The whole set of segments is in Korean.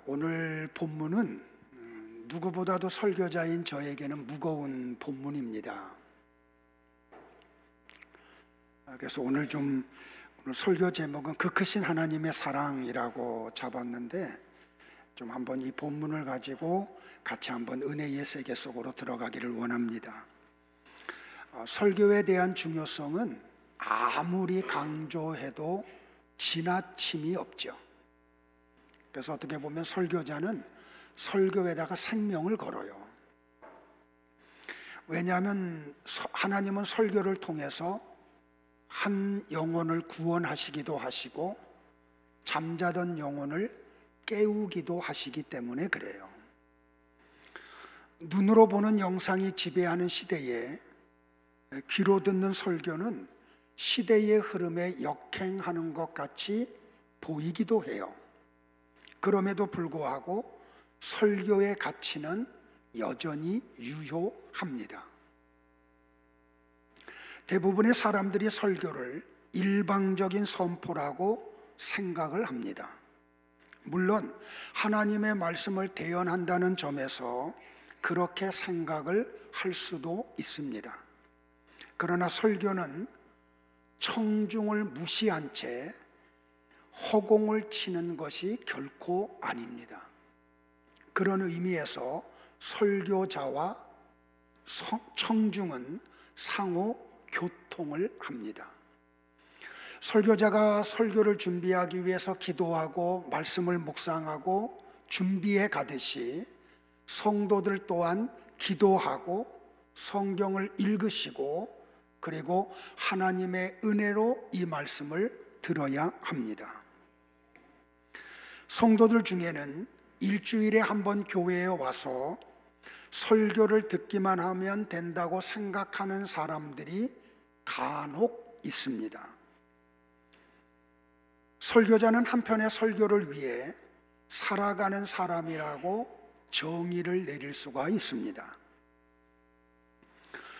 오늘 본문은 누구보다도 설교자인 저에게는 무거운 본문입니다. 그래서 오늘 설교 제목은 그 크신 하나님의 사랑이라고 잡았는데 좀 한번 이 본문을 가지고 같이 한번 은혜의 세계 속으로 들어가기를 원합니다. 설교에 대한 중요성은 아무리 강조해도 지나침이 없죠. 그래서 어떻게 보면 설교자는 설교에다가 생명을 걸어요. 왜냐하면 하나님은 설교를 통해서 한 영혼을 구원하시기도 하시고 잠자던 영혼을 깨우기도 하시기 때문에 그래요. 눈으로 보는 영상이 지배하는 시대에 귀로 듣는 설교는 시대의 흐름에 역행하는 것 같이 보이기도 해요. 그럼에도 불구하고 설교의 가치는 여전히 유효합니다. 대부분의 사람들이 설교를 일방적인 선포라고 생각을 합니다. 물론 하나님의 말씀을 대언한다는 점에서 그렇게 생각을 할 수도 있습니다. 그러나 설교는 청중을 무시한 채 허공을 치는 것이 결코 아닙니다. 그런 의미에서 설교자와 청중은 상호 교통을 합니다. 설교자가 설교를 준비하기 위해서 기도하고 말씀을 묵상하고 준비해 가듯이 성도들 또한 기도하고 성경을 읽으시고 그리고 하나님의 은혜로 이 말씀을 들어야 합니다. 성도들 중에는 일주일에 한 번 교회에 와서 설교를 듣기만 하면 된다고 생각하는 사람들이 간혹 있습니다. 설교자는 한편의 설교를 위해 살아가는 사람이라고 정의를 내릴 수가 있습니다.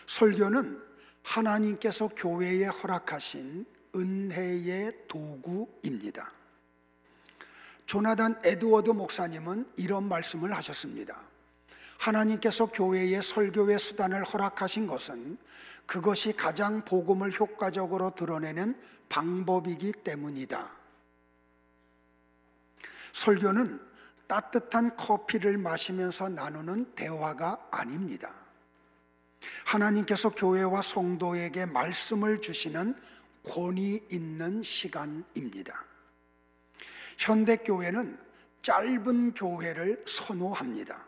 설교는 하나님께서 교회에 허락하신 은혜의 도구입니다. 조나단 에드워드 목사님은 이런 말씀을 하셨습니다. 하나님께서 교회에 설교의 수단을 허락하신 것은 그것이 가장 복음을 효과적으로 드러내는 방법이기 때문이다. 설교는 따뜻한 커피를 마시면서 나누는 대화가 아닙니다. 하나님께서 교회와 성도에게 말씀을 주시는 권위 있는 시간입니다. 현대교회는 짧은 교회를 선호합니다.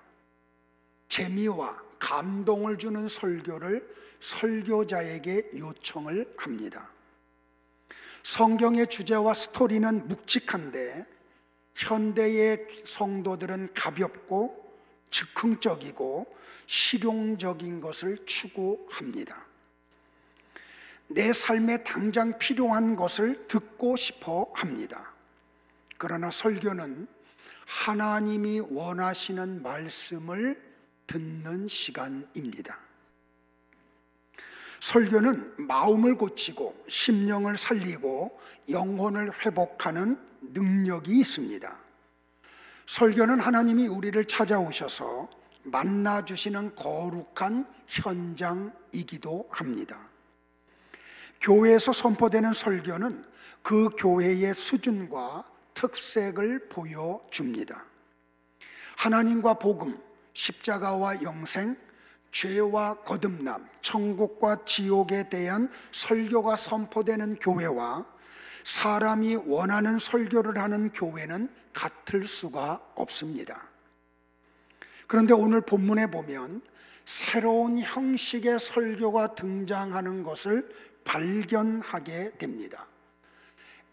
재미와 감동을 주는 설교를 설교자에게 요청을 합니다. 성경의 주제와 스토리는 묵직한데 현대의 성도들은 가볍고 즉흥적이고 실용적인 것을 추구합니다. 내 삶에 당장 필요한 것을 듣고 싶어 합니다. 그러나 설교는 하나님이 원하시는 말씀을 듣는 시간입니다. 설교는 마음을 고치고 심령을 살리고 영혼을 회복하는 능력이 있습니다. 설교는 하나님이 우리를 찾아오셔서 만나주시는 거룩한 현장이기도 합니다. 교회에서 선포되는 설교는 그 교회의 수준과 특색을 보여줍니다. 하나님과 복음, 십자가와 영생, 죄와 거듭남, 천국과 지옥에 대한 설교가 선포되는 교회와 사람이 원하는 설교를 하는 교회는 같을 수가 없습니다. 그런데 오늘 본문에 보면 새로운 형식의 설교가 등장하는 것을 발견하게 됩니다.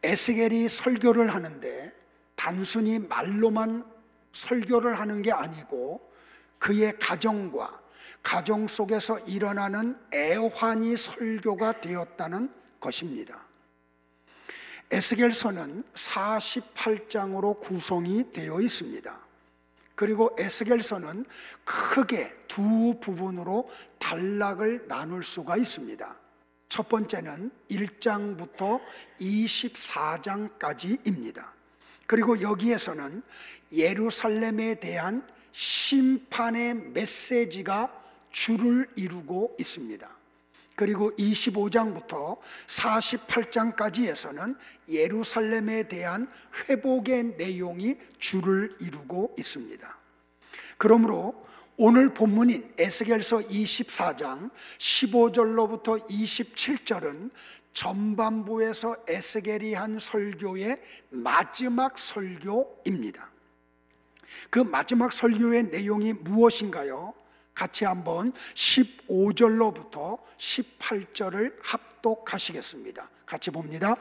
에스겔이 설교를 하는데 단순히 말로만 설교를 하는 게 아니고 그의 가정과 가정 속에서 일어나는 애환이 설교가 되었다는 것입니다. 에스겔서는 48장으로 구성이 되어 있습니다. 그리고 에스겔서는 크게 두 부분으로 단락을 나눌 수가 있습니다. 첫 번째는 1장부터 24장까지입니다. 그리고 여기에서는 예루살렘에 대한 심판의 메시지가 줄을 이루고 있습니다. 그리고 25장부터 48장까지에서는 예루살렘에 대한 회복의 내용이 줄을 이루고 있습니다. 그러므로 오늘 본문인 에스겔서 24장 15절로부터 27절은 전반부에서 에스겔이 한 설교의 마지막 설교입니다. 그 마지막 설교의 내용이 무엇인가요? 같이 한번 15절로부터 18절을 합독하시겠습니다. 같이 봅니다.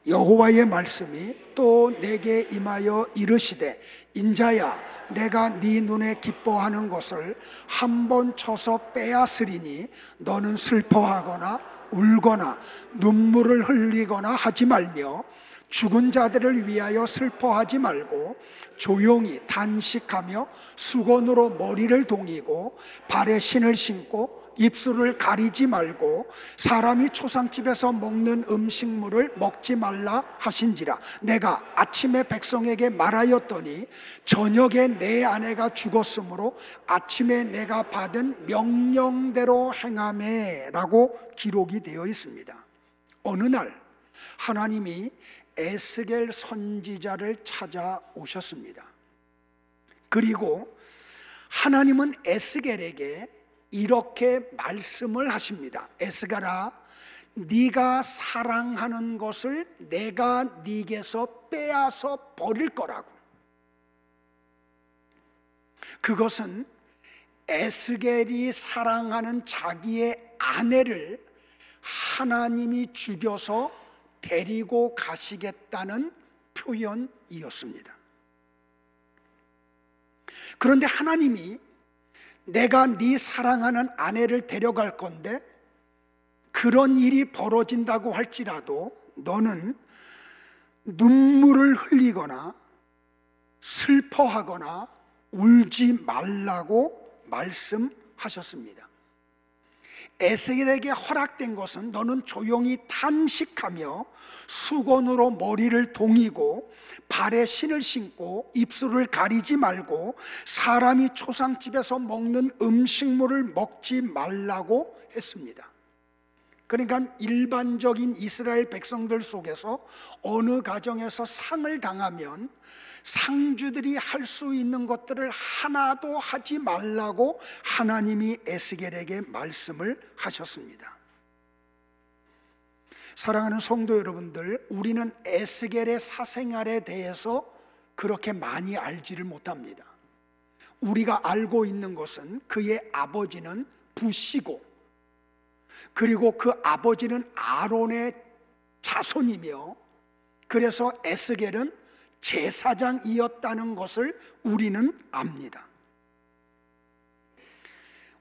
여호와의 말씀이 또 내게 임하여 이르시되, 인자야, 내가 네 눈에 기뻐하는 것을 한 번 쳐서 빼앗으리니 너는 슬퍼하거나 울거나 눈물을 흘리거나 하지 말며 죽은 자들을 위하여 슬퍼하지 말고 조용히 단식하며 수건으로 머리를 동이고 발에 신을 신고 입술을 가리지 말고 사람이 초상집에서 먹는 음식물을 먹지 말라 하신지라. 내가 아침에 백성에게 말하였더니 저녁에 내 아내가 죽었으므로 아침에 내가 받은 명령대로 행하매 라고 기록이 되어 있습니다. 어느 날 하나님이 에스겔 선지자를 찾아오셨습니다. 그리고 하나님은 에스겔에게 이렇게 말씀을 하십니다. 에스겔아, 네가 사랑하는 것을 내가 네게서 빼앗아 버릴 거라고. 그것은 에스겔이 사랑하는 자기의 아내를 하나님이 죽여서 데리고 가시겠다는 표현이었습니다. 그런데 하나님이 내가 네 사랑하는 아내를 데려갈 건데 그런 일이 벌어진다고 할지라도 너는 눈물을 흘리거나 슬퍼하거나 울지 말라고 말씀하셨습니다. 에스겔에게 허락된 것은 너는 조용히 탄식하며 수건으로 머리를 동이고 발에 신을 신고 입술을 가리지 말고 사람이 초상집에서 먹는 음식물을 먹지 말라고 했습니다. 그러니까 일반적인 이스라엘 백성들 속에서 어느 가정에서 상을 당하면 상주들이 할 수 있는 것들을 하나도 하지 말라고 하나님이 에스겔에게 말씀을 하셨습니다. 사랑하는 성도 여러분들, 우리는 에스겔의 사생활에 대해서 그렇게 많이 알지를 못합니다. 우리가 알고 있는 것은 그의 아버지는 부시고, 그리고 그 아버지는 아론의 자손이며, 그래서 에스겔은 제사장이었다는 것을 우리는 압니다.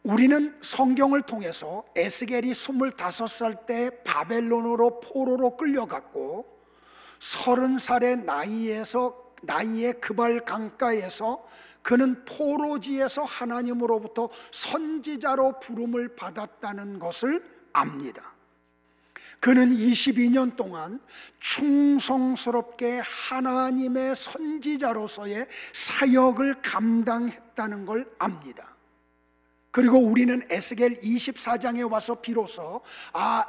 우리는 성경을 통해서 에스겔이 25살 때 바벨론으로 포로로 끌려갔고 30살의 나이에 그발 강가에서 그는 포로지에서 하나님으로부터 선지자로 부름을 받았다는 것을 압니다. 그는 22년 동안 충성스럽게 하나님의 선지자로서의 사역을 감당했다는 걸 압니다. 그리고 우리는 에스겔 24장에 와서 비로소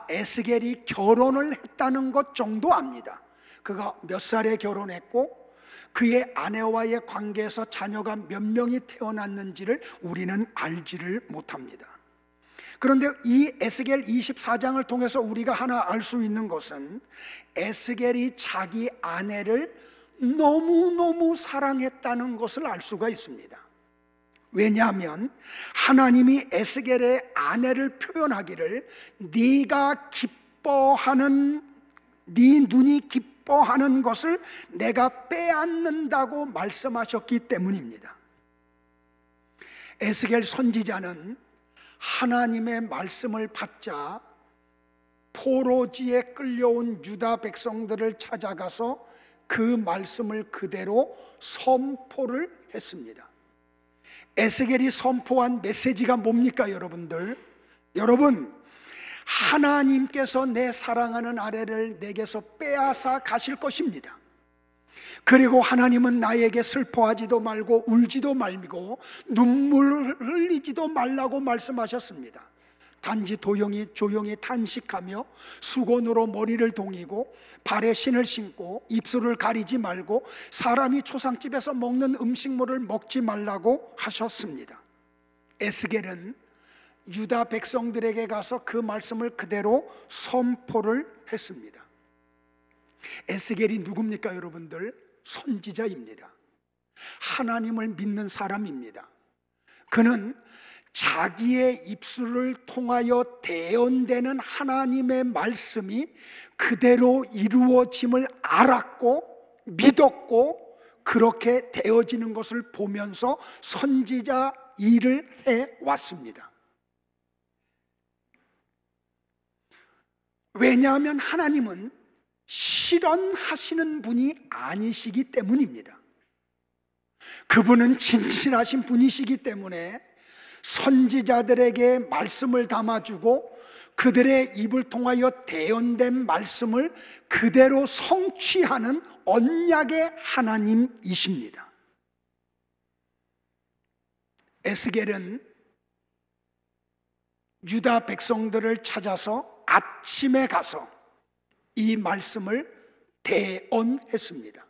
에스겔이 결혼을 했다는 것 정도 압니다. 그가 몇 살에 결혼했고 그의 아내와의 관계에서 자녀가 몇 명이 태어났는지를 우리는 알지를 못합니다. 그런데 이 에스겔 24장을 통해서 우리가 하나 알 수 있는 것은 에스겔이 자기 아내를 너무너무 사랑했다는 것을 알 수가 있습니다. 왜냐하면 하나님이 에스겔의 아내를 표현하기를 네가 기뻐하는, 네 눈이 기뻐하는 것을 내가 빼앗는다고 말씀하셨기 때문입니다. 에스겔 선지자는 하나님의 말씀을 받자 포로지에 끌려온 유다 백성들을 찾아가서 그 말씀을 그대로 선포를 했습니다. 에스겔이 선포한 메시지가 뭡니까, 여러분들? 여러분, 하나님께서 내 사랑하는 아내를 내게서 빼앗아 가실 것입니다. 그리고 하나님은 나에게 슬퍼하지도 말고 울지도 말고 눈물을 흘리지도 말라고 말씀하셨습니다. 단지 조용히 탄식하며 수건으로 머리를 동이고 발에 신을 신고 입술을 가리지 말고 사람이 초상집에서 먹는 음식물을 먹지 말라고 하셨습니다. 에스겔은 유다 백성들에게 가서 그 말씀을 그대로 선포를 했습니다. 에스겔이 누굽니까 여러분들? 선지자입니다. 하나님을 믿는 사람입니다. 그는 자기의 입술을 통하여 대언되는 하나님의 말씀이 그대로 이루어짐을 알았고 믿었고 그렇게 되어지는 것을 보면서 선지자 일을 해왔습니다. 왜냐하면 하나님은 실언하시는 분이 아니시기 때문입니다. 그분은 진실하신 분이시기 때문에 선지자들에게 말씀을 담아주고 그들의 입을 통하여 대언된 말씀을 그대로 성취하는 언약의 하나님이십니다. 에스겔은 유다 백성들을 찾아서 아침에 가서 이 말씀을 대언했습니다.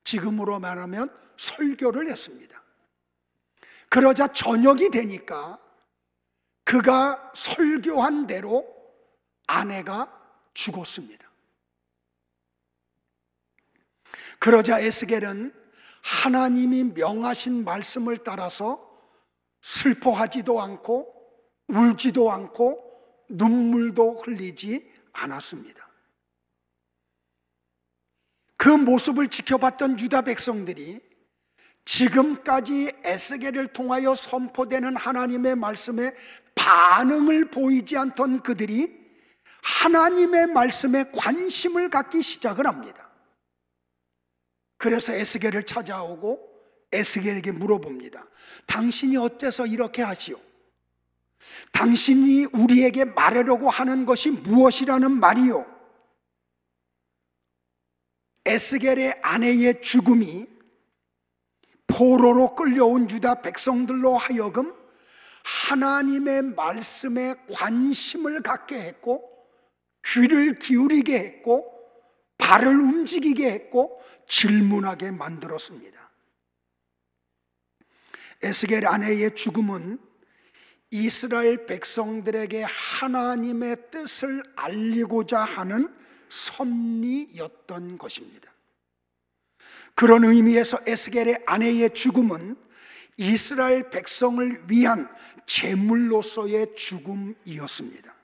지금으로 말하면 설교를 했습니다. 그러자 저녁이 되니까 그가 설교한 대로 아내가 죽었습니다. 그러자 에스겔은 하나님이 명하신 말씀을 따라서 슬퍼하지도 않고 울지도 않고 눈물도 흘리지 않았습니다. 그 모습을 지켜봤던 유다 백성들이 지금까지 에스겔을 통하여 선포되는 하나님의 말씀에 반응을 보이지 않던 그들이 하나님의 말씀에 관심을 갖기 시작을 합니다. 그래서 에스겔을 찾아오고 에스겔에게 물어봅니다. 당신이 어때서 이렇게 하시오? 당신이 우리에게 말하려고 하는 것이 무엇이라는 말이오? 에스겔의 아내의 죽음이 포로로 끌려온 유다 백성들로 하여금 하나님의 말씀에 관심을 갖게 했고 귀를 기울이게 했고 발을 움직이게 했고 질문하게 만들었습니다. 에스겔 아내의 죽음은 이스라엘 백성들에게 하나님의 뜻을 알리고자 하는 섭리였던 것입니다. 그런 의미에서 에스겔의 아내의 죽음은 이스라엘 백성을 위한 제물로서의 죽음이었습니다.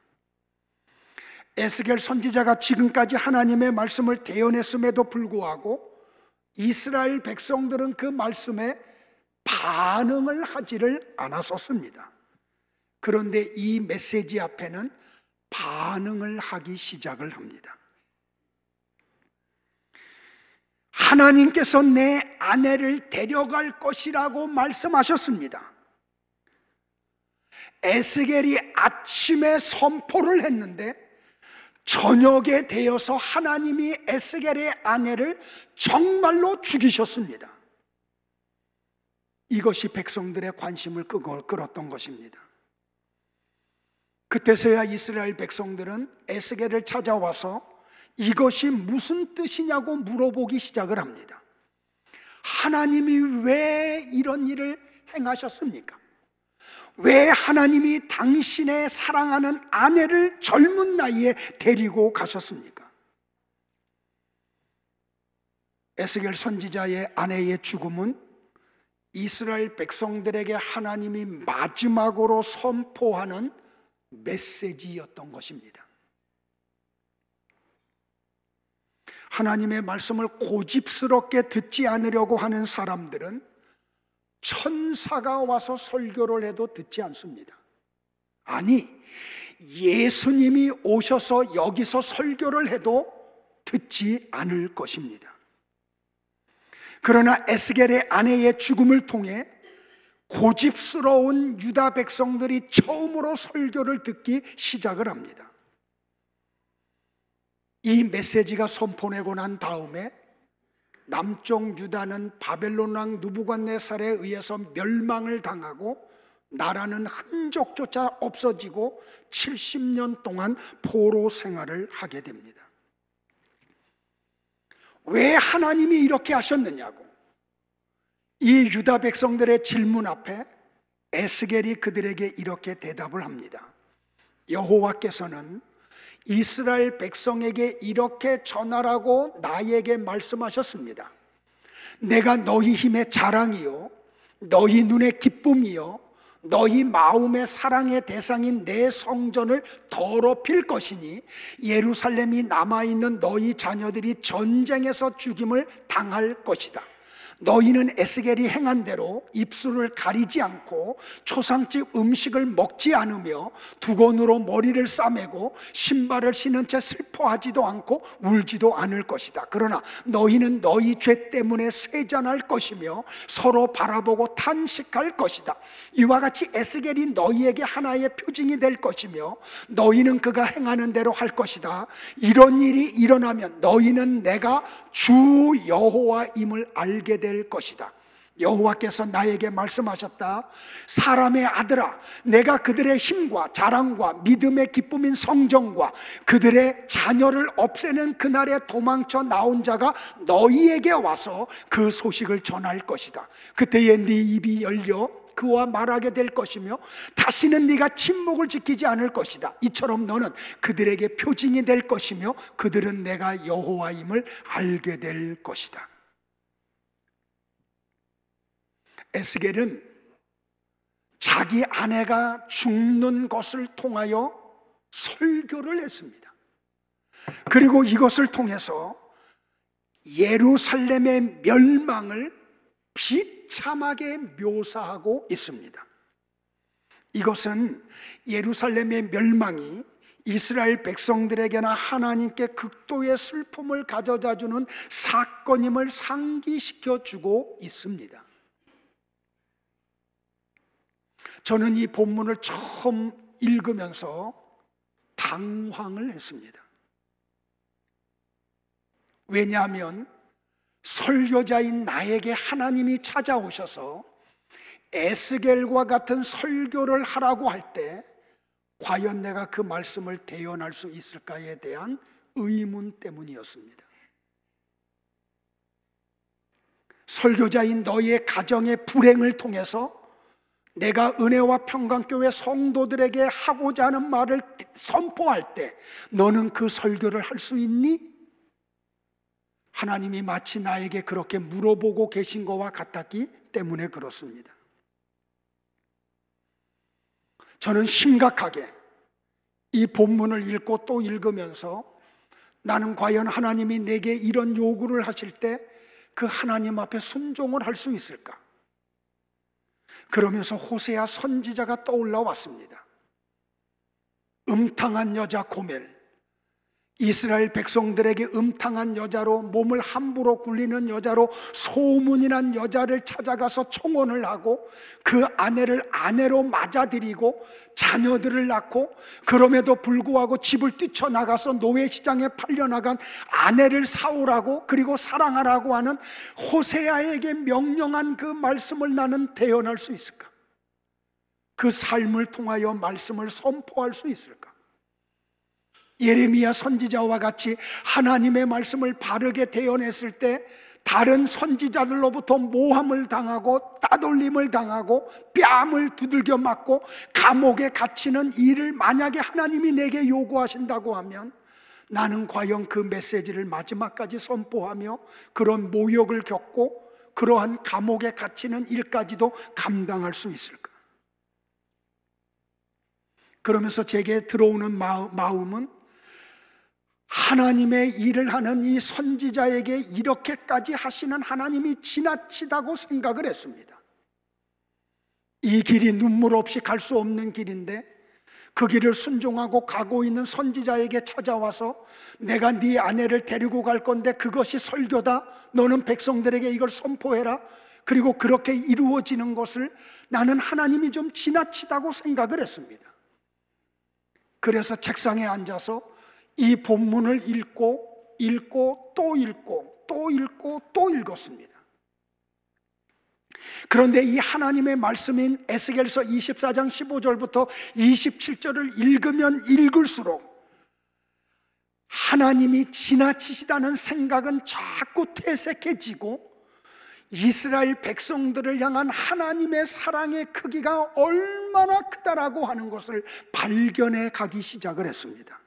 에스겔 선지자가 지금까지 하나님의 말씀을 대언했음에도 불구하고 이스라엘 백성들은 그 말씀에 반응을 하지를 않았었습니다. 그런데 이 메시지 앞에는 반응을 하기 시작을 합니다. 하나님께서 내 아내를 데려갈 것이라고 말씀하셨습니다. 에스겔이 아침에 선포를 했는데 저녁에 되어서 하나님이 에스겔의 아내를 정말로 죽이셨습니다. 이것이 백성들의 관심을 끌었던 것입니다. 그때서야 이스라엘 백성들은 에스겔을 찾아와서 이것이 무슨 뜻이냐고 물어보기 시작을 합니다. 하나님이 왜 이런 일을 행하셨습니까? 왜 하나님이 당신의 사랑하는 아내를 젊은 나이에 데리고 가셨습니까? 에스겔 선지자의 아내의 죽음은 이스라엘 백성들에게 하나님이 마지막으로 선포하는 메시지였던 것입니다. 하나님의 말씀을 고집스럽게 듣지 않으려고 하는 사람들은 천사가 와서 설교를 해도 듣지 않습니다. 아니, 예수님이 오셔서 여기서 설교를 해도 듣지 않을 것입니다. 그러나 에스겔의 아내의 죽음을 통해 고집스러운 유다 백성들이 처음으로 설교를 듣기 시작을 합니다. 이 메시지가 선포되고 난 다음에 남쪽 유다는 바벨론 왕 느부갓네살에 의해서 멸망을 당하고 나라는 흔적조차 없어지고 70년 동안 포로 생활을 하게 됩니다. 왜 하나님이 이렇게 하셨느냐고 이 유다 백성들의 질문 앞에 에스겔이 그들에게 이렇게 대답을 합니다. 여호와께서는 이스라엘 백성에게 이렇게 전하라고 나에게 말씀하셨습니다. 내가 너희 힘의 자랑이요 너희 눈의 기쁨이요 너희 마음의 사랑의 대상인 내 성전을 더럽힐 것이니 예루살렘이 남아있는 너희 자녀들이 전쟁에서 죽임을 당할 것이다. 너희는 에스겔이 행한 대로 입술을 가리지 않고 초상집 음식을 먹지 않으며 두건으로 머리를 싸매고 신발을 신은 채 슬퍼하지도 않고 울지도 않을 것이다. 그러나 너희는 너희 죄 때문에 쇠잔할 것이며 서로 바라보고 탄식할 것이다. 이와 같이 에스겔이 너희에게 하나의 표징이 될 것이며 너희는 그가 행하는 대로 할 것이다. 이런 일이 일어나면 너희는 내가 주 여호와임을 알게 될 것이다. 여호와께서 나에게 말씀하셨다. 사람의 아들아, 내가 그들의 힘과 자랑과 믿음의 기쁨인 성전과 그들의 자녀를 없애는 그날에 도망쳐 나온 자가 너희에게 와서 그 소식을 전할 것이다. 그때에 네 입이 열려 그와 말하게 될 것이며 다시는 네가 침묵을 지키지 않을 것이다. 이처럼 너는 그들에게 표징이 될 것이며 그들은 내가 여호와임을 알게 될 것이다. 에스겔은 자기 아내가 죽는 것을 통하여 설교를 했습니다. 그리고 이것을 통해서 예루살렘의 멸망을 비참하게 묘사하고 있습니다. 이것은 예루살렘의 멸망이 이스라엘 백성들에게나 하나님께 극도의 슬픔을 가져다 주는 사건임을 상기시켜 주고 있습니다. 저는 이 본문을 처음 읽으면서 당황을 했습니다. 왜냐하면 설교자인 나에게 하나님이 찾아오셔서 에스겔과 같은 설교를 하라고 할 때 과연 내가 그 말씀을 대연할 수 있을까에 대한 의문 때문이었습니다. 설교자인 너희의 가정의 불행을 통해서 내가 은혜와 평강교회 성도들에게 하고자 하는 말을 선포할 때 너는 그 설교를 할 수 있니? 하나님이 마치 나에게 그렇게 물어보고 계신 것과 같았기 때문에 그렇습니다. 저는 심각하게 이 본문을 읽고 또 읽으면서 나는 과연 하나님이 내게 이런 요구를 하실 때 그 하나님 앞에 순종을 할 수 있을까? 그러면서 호세아 선지자가 떠올라 왔습니다. 음탕한 여자 고멜, 이스라엘 백성들에게 음탕한 여자로 몸을 함부로 굴리는 여자로 소문이 난 여자를 찾아가서 청혼을 하고 그 아내를 아내로 맞아들이고 자녀들을 낳고 그럼에도 불구하고 집을 뛰쳐나가서 노예시장에 팔려나간 아내를 사오라고 그리고 사랑하라고 하는 호세아에게 명령한 그 말씀을 나는 대언할 수 있을까? 그 삶을 통하여 말씀을 선포할 수 있을까? 예레미야 선지자와 같이 하나님의 말씀을 바르게 대언했을 때 다른 선지자들로부터 모함을 당하고 따돌림을 당하고 뺨을 두들겨 맞고 감옥에 갇히는 일을 만약에 하나님이 내게 요구하신다고 하면 나는 과연 그 메시지를 마지막까지 선포하며 그런 모욕을 겪고 그러한 감옥에 갇히는 일까지도 감당할 수 있을까? 그러면서 제게 들어오는 마음은 하나님의 일을 하는 이 선지자에게 이렇게까지 하시는 하나님이 지나치다고 생각을 했습니다. 이 길이 눈물 없이 갈 수 없는 길인데 그 길을 순종하고 가고 있는 선지자에게 찾아와서 내가 네 아내를 데리고 갈 건데 그것이 설교다. 너는 백성들에게 이걸 선포해라. 그리고 그렇게 이루어지는 것을 나는 하나님이 좀 지나치다고 생각을 했습니다. 그래서 책상에 앉아서 이 본문을 읽고 또 읽고 또 읽고 또 읽었습니다. 그런데 이 하나님의 말씀인 에스겔서 24장 15절부터 27절을 읽으면 읽을수록 하나님이 지나치시다는 생각은 자꾸 퇴색해지고 이스라엘 백성들을 향한 하나님의 사랑의 크기가 얼마나 크다라고 하는 것을 발견해 가기 시작을 했습니다.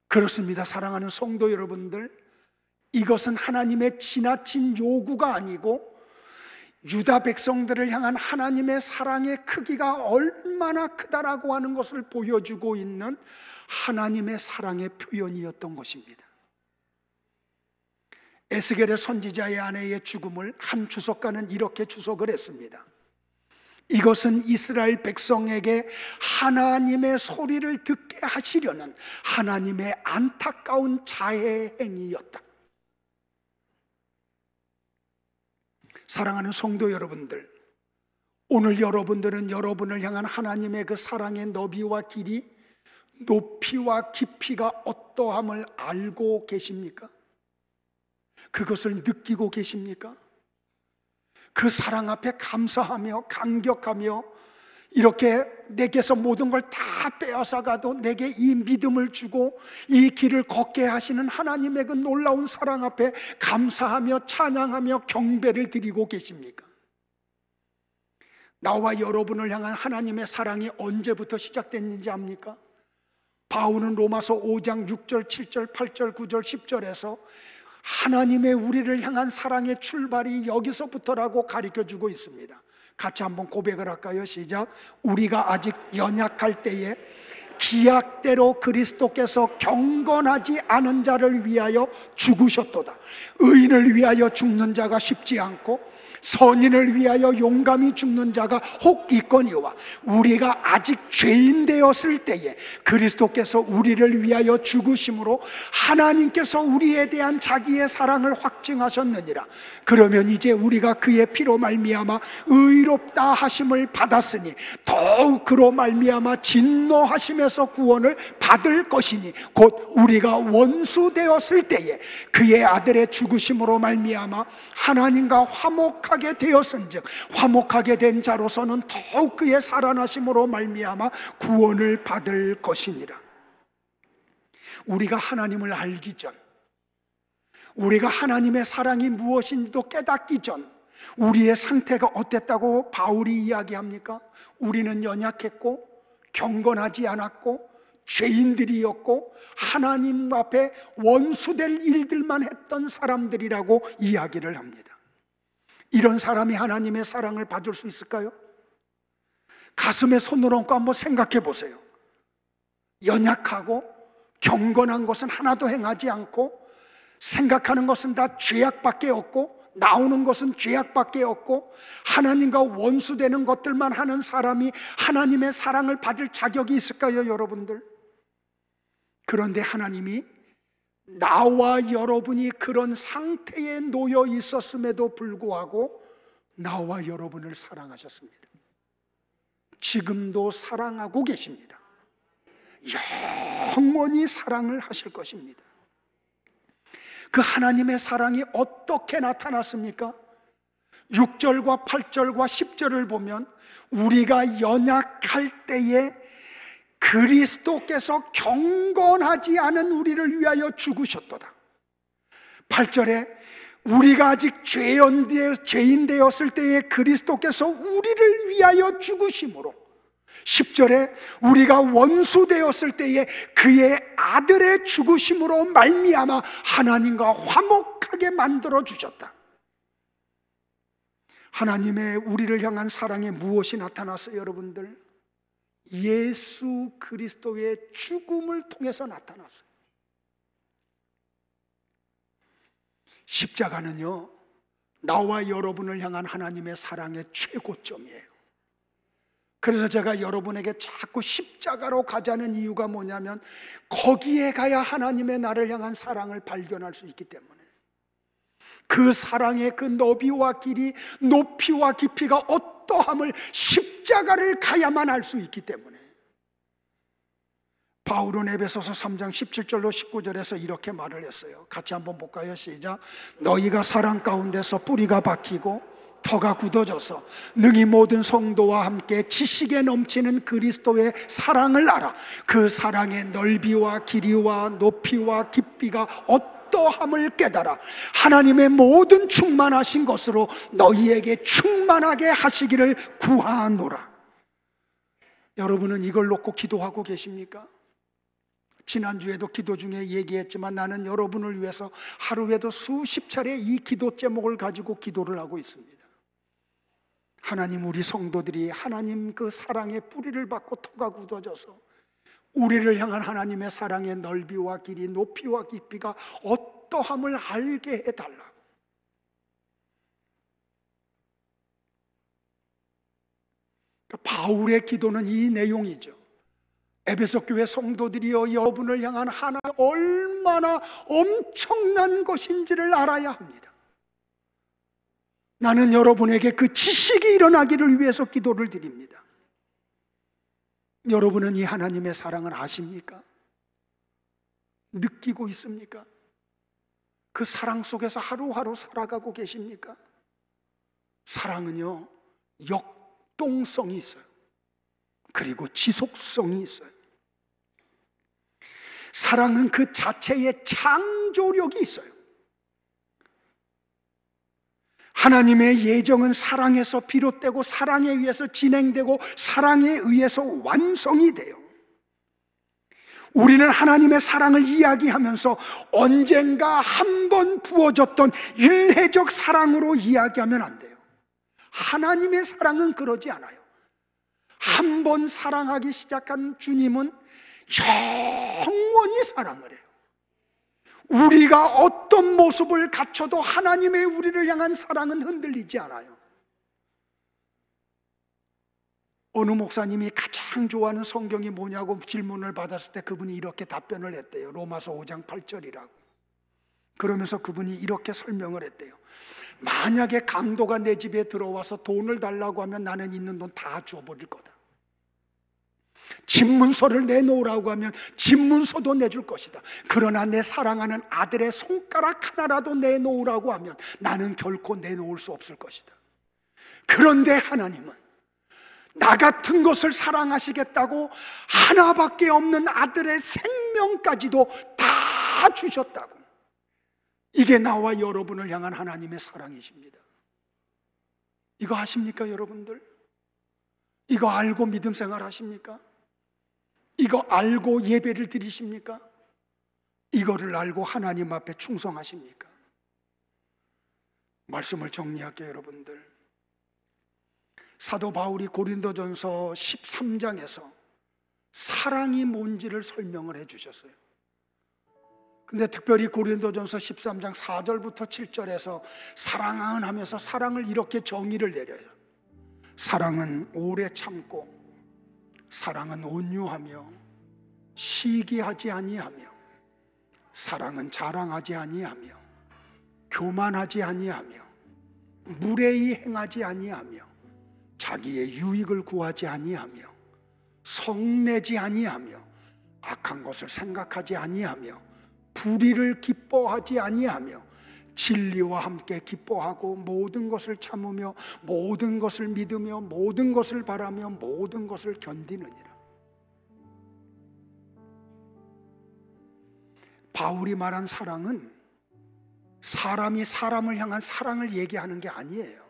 그렇습니다. 사랑하는 성도 여러분들, 이것은 하나님의 지나친 요구가 아니고 유다 백성들을 향한 하나님의 사랑의 크기가 얼마나 크다라고 하는 것을 보여주고 있는 하나님의 사랑의 표현이었던 것입니다. 에스겔의 선지자의 아내의 죽음을 한 주석가는 이렇게 주석을 했습니다. 이것은 이스라엘 백성에게 하나님의 소리를 듣게 하시려는 하나님의 안타까운 자해 행위였다. 사랑하는 성도 여러분들, 오늘 여러분들은 여러분을 향한 하나님의 그 사랑의 너비와 길이, 높이와 깊이가 어떠함을 알고 계십니까? 그것을 느끼고 계십니까? 그 사랑 앞에 감사하며 감격하며 이렇게 내게서 모든 걸 다 빼앗아가도 내게 이 믿음을 주고 이 길을 걷게 하시는 하나님의 그 놀라운 사랑 앞에 감사하며 찬양하며 경배를 드리고 계십니까? 나와 여러분을 향한 하나님의 사랑이 언제부터 시작됐는지 압니까? 바울은 로마서 5장 6절, 7절, 8절, 9절, 10절에서 하나님의 우리를 향한 사랑의 출발이 여기서부터라고 가르쳐주고 있습니다. 같이 한번 고백을 할까요? 시작. 우리가 아직 연약할 때에 기약대로 그리스도께서 경건하지 않은 자를 위하여 죽으셨도다. 의인을 위하여 죽는 자가 쉽지 않고 선인을 위하여 용감히 죽는 자가 혹 있거니와 우리가 아직 죄인 되었을 때에 그리스도께서 우리를 위하여 죽으심으로 하나님께서 우리에 대한 자기의 사랑을 확증하셨느니라. 그러면 이제 우리가 그의 피로 말미암아 의롭다 하심을 받았으니 더욱 그로 말미암아 진노하심에서 구원을 받을 것이니 곧 우리가 원수 되었을 때에 그의 아들의 죽으심으로 말미암아 하나님과 화목하게 되었은즉 화목하게 된 자로서는 더욱 그의 살아나심으로 말미암아 구원을 받을 것이니라. 우리가 하나님을 알기 전, 우리가 하나님의 사랑이 무엇인지도 깨닫기 전 우리의 상태가 어땠다고 바울이 이야기합니까? 우리는 연약했고 경건하지 않았고 죄인들이었고 하나님 앞에 원수될 일들만 했던 사람들이라고 이야기를 합니다. 이런 사람이 하나님의 사랑을 받을 수 있을까요? 가슴에 손을 얹고 한번 생각해 보세요. 연약하고 경건한 것은 하나도 행하지 않고 생각하는 것은 다 죄악밖에 없고 나오는 것은 죄악밖에 없고 하나님과 원수되는 것들만 하는 사람이 하나님의 사랑을 받을 자격이 있을까요, 여러분들? 그런데 하나님이 나와 여러분이 그런 상태에 놓여 있었음에도 불구하고 나와 여러분을 사랑하셨습니다. 지금도 사랑하고 계십니다. 영원히 사랑을 하실 것입니다. 그 하나님의 사랑이 어떻게 나타났습니까? 6절과 8절과 10절을 보면 우리가 연약할 때에 그리스도께서 경건하지 않은 우리를 위하여 죽으셨도다. 8절에 우리가 아직 죄인 되었을 때에 그리스도께서 우리를 위하여 죽으심으로 10절에 우리가 원수 되었을 때에 그의 아들의 죽으심으로 말미암아 하나님과 화목하게 만들어 주셨다. 하나님의 우리를 향한 사랑에 무엇이 나타났어요, 여러분들? 예수 그리스도의 죽음을 통해서 나타났어요. 십자가는요, 나와 여러분을 향한 하나님의 사랑의 최고점이에요. 그래서 제가 여러분에게 자꾸 십자가로 가자는 이유가 뭐냐면 거기에 가야 하나님의 나를 향한 사랑을 발견할 수 있기 때문에, 그 사랑의 그 너비와 길이, 높이와 깊이가 어떠함을 십자가를 가야만 알 수 있기 때문에, 바울은 에베소서 3장 17절로 19절에서 이렇게 말을 했어요. 같이 한번 볼까요? 시작. 너희가 사랑 가운데서 뿌리가 박히고 터가 굳어져서 능히 모든 성도와 함께 지식에 넘치는 그리스도의 사랑을 알아. 그 사랑의 넓이와 길이와 높이와 깊이가 어떠함을 깨달아 하나님의 모든 충만하신 것으로 너희에게 충만하게 하시기를 구하노라. 여러분은 이걸 놓고 기도하고 계십니까? 지난주에도 기도 중에 얘기했지만 나는 여러분을 위해서 하루에도 수십 차례 이 기도 제목을 가지고 기도를 하고 있습니다. 하나님, 우리 성도들이 하나님 그 사랑의 뿌리를 받고 터가 굳어져서 우리를 향한 하나님의 사랑의 넓이와 길이, 높이와 깊이가 어떠함을 알게 해달라고. 바울의 기도는 이 내용이죠. 에베소 교회 성도들이여, 여러분을 향한 하나님 얼마나 엄청난 것인지를 알아야 합니다. 나는 여러분에게 그 지식이 일어나기를 위해서 기도를 드립니다. 여러분은 이 하나님의 사랑을 아십니까? 느끼고 있습니까? 그 사랑 속에서 하루하루 살아가고 계십니까? 사랑은요, 역동성이 있어요. 그리고 지속성이 있어요. 사랑은 그 자체의 창조력이 있어요. 하나님의 예정은 사랑에서 비롯되고 사랑에 의해서 진행되고 사랑에 의해서 완성이 돼요. 우리는 하나님의 사랑을 이야기하면서 언젠가 한 번 부어졌던 일회적 사랑으로 이야기하면 안 돼요. 하나님의 사랑은 그러지 않아요. 한 번 사랑하기 시작한 주님은 영원히 사랑을 해요. 우리가 어떤 모습을 갖춰도 하나님의 우리를 향한 사랑은 흔들리지 않아요. 어느 목사님이 가장 좋아하는 성경이 뭐냐고 질문을 받았을 때 그분이 이렇게 답변을 했대요. 로마서 5장 8절이라고. 그러면서 그분이 이렇게 설명을 했대요. 만약에 강도가 내 집에 들어와서 돈을 달라고 하면 나는 있는 돈 다 줘버릴 거다. 집문서를 내놓으라고 하면 집문서도 내줄 것이다. 그러나 내 사랑하는 아들의 손가락 하나라도 내놓으라고 하면 나는 결코 내놓을 수 없을 것이다. 그런데 하나님은 나 같은 것을 사랑하시겠다고 하나밖에 없는 아들의 생명까지도 다 주셨다고. 이게 나와 여러분을 향한 하나님의 사랑이십니다. 이거 아십니까, 여러분들? 이거 알고 믿음 생활 하십니까? 이거 알고 예배를 드리십니까? 이거를 알고 하나님 앞에 충성하십니까? 말씀을 정리할게요, 여러분들. 사도 바울이 고린도전서 13장에서 사랑이 뭔지를 설명을 해주셨어요. 근데 특별히 고린도전서 13장 4절부터 7절에서 사랑은 하면서 사랑을 이렇게 정의를 내려요. 사랑은 오래 참고, 사랑은 온유하며, 시기하지 아니하며, 사랑은 자랑하지 아니하며, 교만하지 아니하며, 무례히 행하지 아니하며, 자기의 유익을 구하지 아니하며, 성내지 아니하며, 악한 것을 생각하지 아니하며, 불의를 기뻐하지 아니하며, 진리와 함께 기뻐하고 모든 것을 참으며 모든 것을 믿으며 모든 것을 바라며 모든 것을 견디느니라. 바울이 말한 사랑은 사람이 사람을 향한 사랑을 얘기하는 게 아니에요.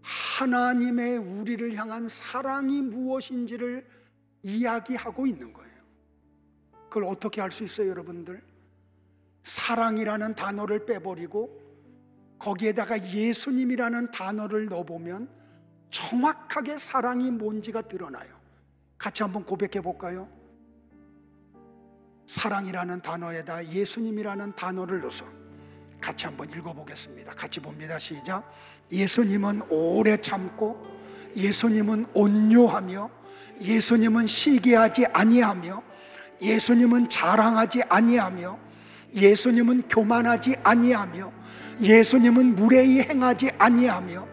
하나님의 우리를 향한 사랑이 무엇인지를 이야기하고 있는 거예요. 그걸 어떻게 알 수 있어요, 여러분들? 사랑이라는 단어를 빼버리고 거기에다가 예수님이라는 단어를 넣어보면 정확하게 사랑이 뭔지가 드러나요. 같이 한번 고백해 볼까요? 사랑이라는 단어에다 예수님이라는 단어를 넣어서 같이 한번 읽어보겠습니다. 같이 봅니다. 시작. 예수님은 오래 참고, 예수님은 온유하며, 예수님은 시기하지 아니하며, 예수님은 자랑하지 아니하며, 예수님은 교만하지 아니하며, 예수님은 무례히 행하지 아니하며,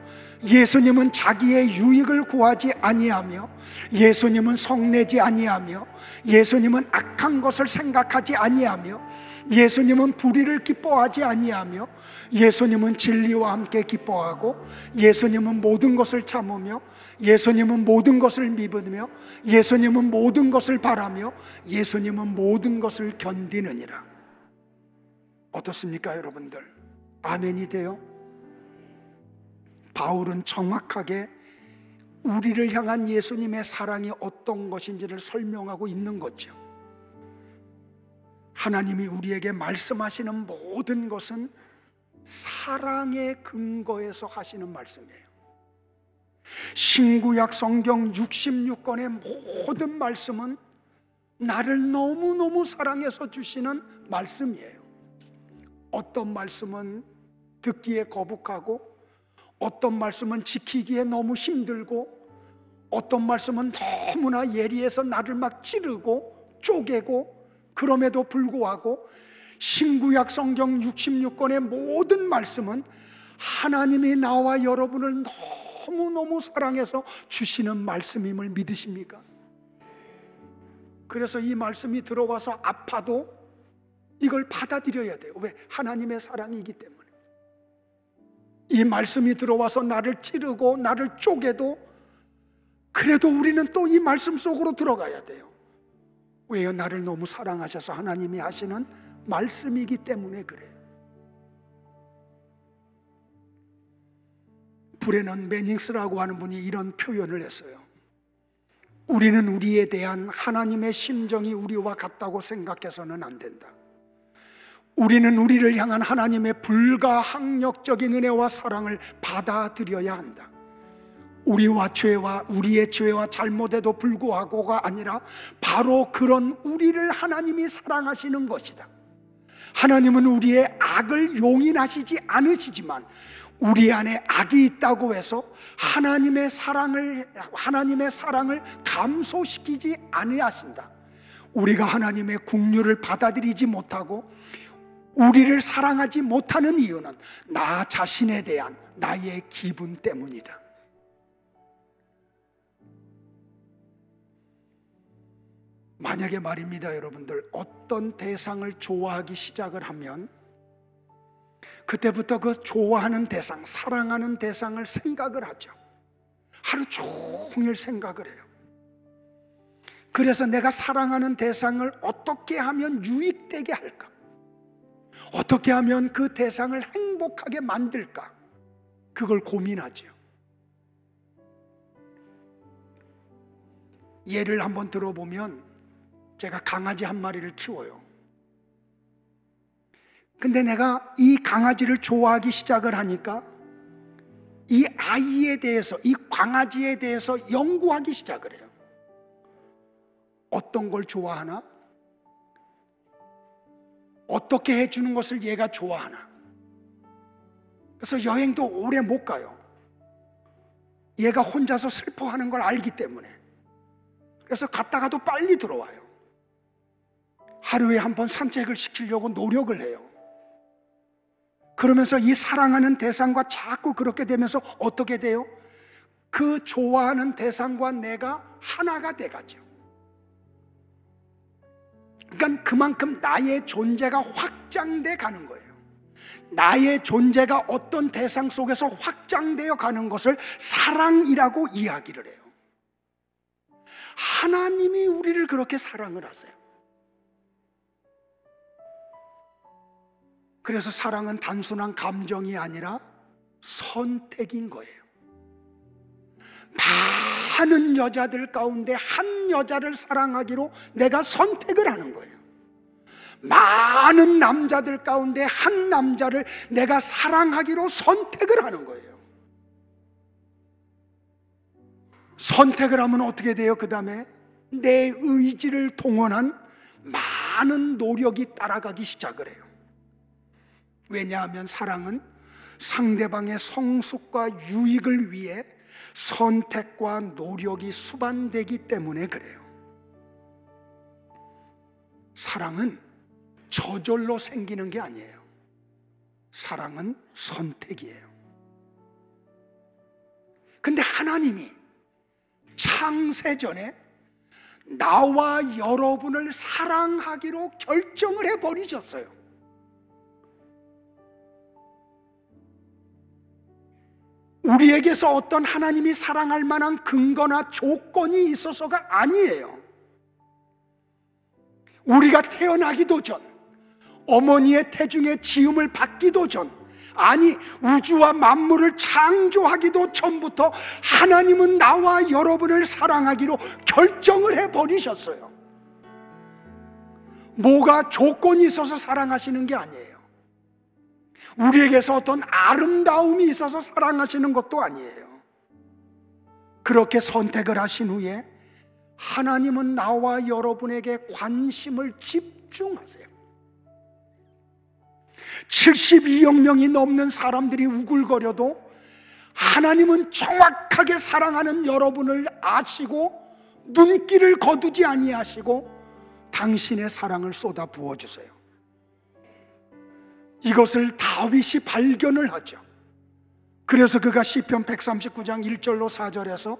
예수님은 자기의 유익을 구하지 아니하며, 예수님은 성내지 아니하며, 예수님은 악한 것을 생각하지 아니하며, 예수님은 불의를 기뻐하지 아니하며, 예수님은 진리와 함께 기뻐하고, 예수님은 모든 것을 참으며, 예수님은 모든 것을 믿으며, 예수님은 모든 것을 바라며, 예수님은 모든 것을 견디느니라. 어떻습니까, 여러분들? 아멘이 돼요? 바울은 정확하게 우리를 향한 예수님의 사랑이 어떤 것인지를 설명하고 있는 거죠. 하나님이 우리에게 말씀하시는 모든 것은 사랑의 근거에서 하시는 말씀이에요. 신구약 성경 66권의 모든 말씀은 나를 너무너무 사랑해서 주시는 말씀이에요. 어떤 말씀은 듣기에 거북하고, 어떤 말씀은 지키기에 너무 힘들고, 어떤 말씀은 너무나 예리해서 나를 막 찌르고 쪼개고, 그럼에도 불구하고 신구약 성경 66권의 모든 말씀은 하나님이 나와 여러분을 너무너무 사랑해서 주시는 말씀임을 믿으십니까? 그래서 이 말씀이 들어와서 아파도 이걸 받아들여야 돼요. 왜? 하나님의 사랑이기 때문에. 이 말씀이 들어와서 나를 찌르고 나를 쪼개도 그래도 우리는 또 이 말씀 속으로 들어가야 돼요. 왜요? 나를 너무 사랑하셔서 하나님이 하시는 말씀이기 때문에 그래요. 브레넌 매닝스라고 하는 분이 이런 표현을 했어요. 우리는 우리에 대한 하나님의 심정이 우리와 같다고 생각해서는 안 된다. 우리는 우리를 향한 하나님의 불가항력적인 은혜와 사랑을 받아들여야 한다. 우리의 죄와 잘못에도 불구하고가 아니라 바로 그런 우리를 하나님이 사랑하시는 것이다. 하나님은 우리의 악을 용인하시지 않으시지만 우리 안에 악이 있다고 해서 하나님의 사랑을 감소시키지 아니하신다. 우리가 하나님의 긍휼을 받아들이지 못하고 우리를 사랑하지 못하는 이유는 나 자신에 대한 나의 기분 때문이다. 만약에 말입니다, 여러분들, 어떤 대상을 좋아하기 시작을 하면 그때부터 그 좋아하는 대상, 사랑하는 대상을 생각을 하죠. 하루 종일 생각을 해요. 그래서 내가 사랑하는 대상을 어떻게 하면 유익되게 할까? 어떻게 하면 그 대상을 행복하게 만들까? 그걸 고민하죠. 예를 한번 들어보면, 제가 강아지 한 마리를 키워요. 근데 내가 이 강아지를 좋아하기 시작을 하니까 이 아이에 대해서, 이 강아지에 대해서 연구하기 시작을 해요. 어떤 걸 좋아하나? 어떻게 해주는 것을 얘가 좋아하나? 그래서 여행도 오래 못 가요. 얘가 혼자서 슬퍼하는 걸 알기 때문에. 그래서 갔다가도 빨리 들어와요. 하루에 한 번 산책을 시키려고 노력을 해요. 그러면서 이 사랑하는 대상과 자꾸 그렇게 되면서 어떻게 돼요? 그 좋아하는 대상과 내가 하나가 돼가죠. 그러니까 그만큼 나의 존재가 확장돼 가는 거예요. 나의 존재가 어떤 대상 속에서 확장되어 가는 것을 사랑이라고 이야기를 해요. 하나님이 우리를 그렇게 사랑을 하세요. 그래서 사랑은 단순한 감정이 아니라 선택인 거예요. 많은 여자들 가운데 한 여자를 사랑하기로 내가 선택을 하는 거예요. 많은 남자들 가운데 한 남자를 내가 사랑하기로 선택을 하는 거예요. 선택을 하면 어떻게 돼요? 그 다음에 내 의지를 동원한 많은 노력이 따라가기 시작을 해요. 왜냐하면 사랑은 상대방의 성숙과 유익을 위해 선택과 노력이 수반되기 때문에 그래요. 사랑은 저절로 생기는 게 아니에요. 사랑은 선택이에요. 근데 하나님이 창세전에 나와 여러분을 사랑하기로 결정을 해버리셨어요. 우리에게서 어떤 하나님이 사랑할 만한 근거나 조건이 있어서가 아니에요. 우리가 태어나기도 전, 어머니의 태중에 지음을 받기도 전, 아니 우주와 만물을 창조하기도 전부터 하나님은 나와 여러분을 사랑하기로 결정을 해버리셨어요. 뭐가 조건이 있어서 사랑하시는 게 아니에요. 우리에게서 어떤 아름다움이 있어서 사랑하시는 것도 아니에요. 그렇게 선택을 하신 후에 하나님은 나와 여러분에게 관심을 집중하세요. 72억 명이 넘는 사람들이 우글거려도 하나님은 정확하게 사랑하는 여러분을 아시고 눈길을 거두지 아니하시고 당신의 사랑을 쏟아 부어주세요. 이것을 다윗이 발견을 하죠. 그래서 그가 시편 139장 1절로 4절에서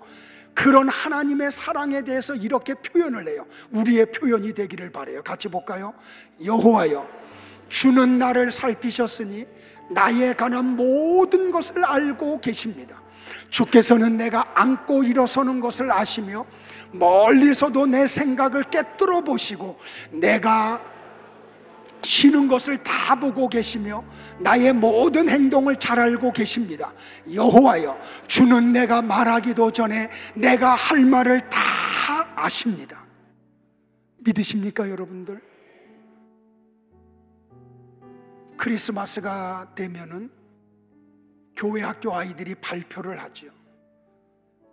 그런 하나님의 사랑에 대해서 이렇게 표현을 해요. 우리의 표현이 되기를 바라요. 같이 볼까요? 여호와여, 주는 나를 살피셨으니 나에 관한 모든 것을 알고 계십니다. 주께서는 내가 앉고 일어서는 것을 아시며 멀리서도 내 생각을 꿰뚫어 보시고 내가 쉬는 것을 다 보고 계시며 나의 모든 행동을 잘 알고 계십니다. 여호와여, 주는 내가 말하기도 전에 내가 할 말을 다 아십니다. 믿으십니까, 여러분들? 크리스마스가 되면은 교회 학교 아이들이 발표를 하죠.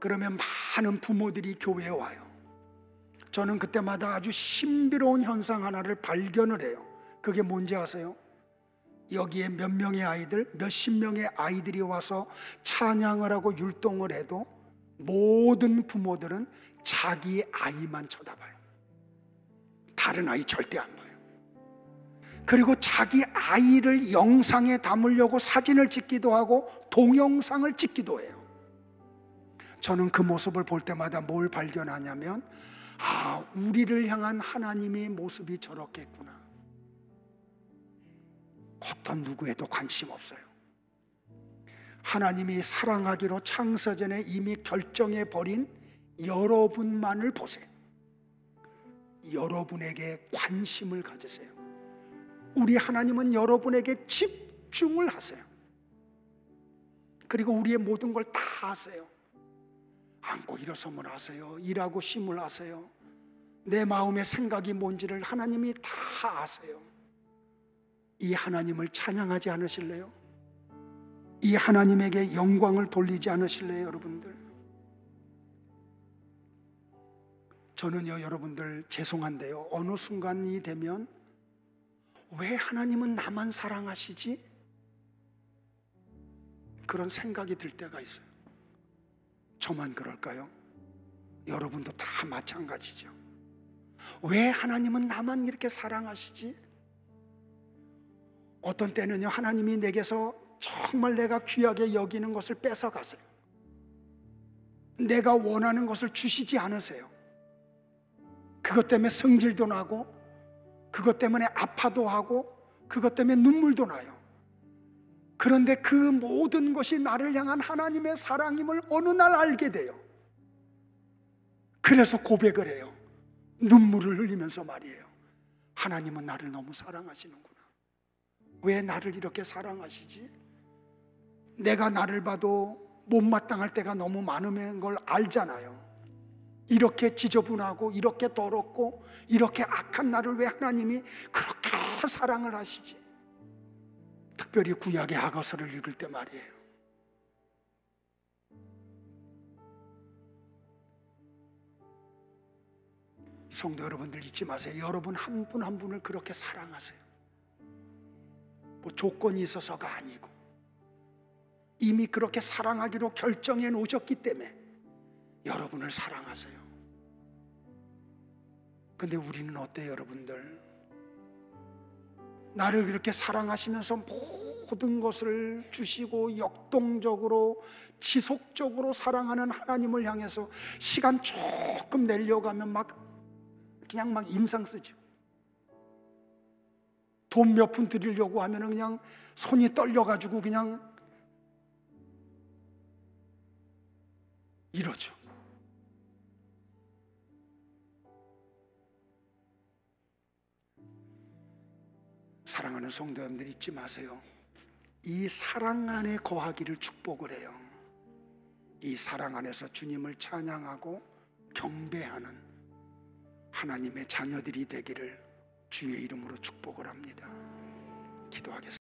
그러면 많은 부모들이 교회에 와요. 저는 그때마다 아주 신비로운 현상 하나를 발견을 해요. 그게 뭔지 아세요? 여기에 몇 명의 아이들, 몇십 명의 아이들이 와서 찬양을 하고 율동을 해도 모든 부모들은 자기 아이만 쳐다봐요. 다른 아이 절대 안 봐요. 그리고 자기 아이를 영상에 담으려고 사진을 찍기도 하고 동영상을 찍기도 해요. 저는 그 모습을 볼 때마다 뭘 발견하냐면, 아, 우리를 향한 하나님의 모습이 저렇겠구나. 어떤 누구에도 관심 없어요. 하나님이 사랑하기로 창세전에 이미 결정해 버린 여러분만을 보세요. 여러분에게 관심을 가지세요. 우리 하나님은 여러분에게 집중을 하세요. 그리고 우리의 모든 걸 다 아세요. 앉고 일어서면 아세요. 일하고 쉼을 아세요. 내 마음의 생각이 뭔지를 하나님이 다 아세요. 이 하나님을 찬양하지 않으실래요? 이 하나님에게 영광을 돌리지 않으실래요, 여러분들? 저는요, 여러분들 죄송한데요, 어느 순간이 되면 왜 하나님은 나만 사랑하시지? 그런 생각이 들 때가 있어요. 저만 그럴까요? 여러분도 다 마찬가지죠. 왜 하나님은 나만 이렇게 사랑하시지? 어떤 때는요, 하나님이 내게서 정말 내가 귀하게 여기는 것을 뺏어가세요. 내가 원하는 것을 주시지 않으세요. 그것 때문에 성질도 나고, 그것 때문에 아파도 하고, 그것 때문에 눈물도 나요. 그런데 그 모든 것이 나를 향한 하나님의 사랑임을 어느 날 알게 돼요. 그래서 고백을 해요. 눈물을 흘리면서 말이에요. 하나님은 나를 너무 사랑하시는구나. 왜 나를 이렇게 사랑하시지? 내가 나를 봐도 못마땅할 때가 너무 많은 걸 알잖아요. 이렇게 지저분하고 이렇게 더럽고 이렇게 악한 나를 왜 하나님이 그렇게 사랑을 하시지? 특별히 구약의 아가서를 읽을 때 말이에요. 성도 여러분들 잊지 마세요. 여러분 한 분 한 분을 그렇게 사랑하세요. 뭐 조건이 있어서가 아니고 이미 그렇게 사랑하기로 결정해 놓으셨기 때문에 여러분을 사랑하세요. 근데 우리는 어때요, 여러분들? 나를 그렇게 사랑하시면서 모든 것을 주시고 역동적으로 지속적으로 사랑하는 하나님을 향해서 시간 조금 내려고 하면 그냥 막 인상 쓰죠. 돈 몇 푼 드리려고 하면 그냥 손이 떨려가지고 그냥 이러죠. 사랑하는 성도 여러분들, 잊지 마세요. 이 사랑 안에 거하기를 축복을 해요. 이 사랑 안에서 주님을 찬양하고 경배하는 하나님의 자녀들이 되기를 주의 이름으로 축복을 합니다. 기도하겠습니다.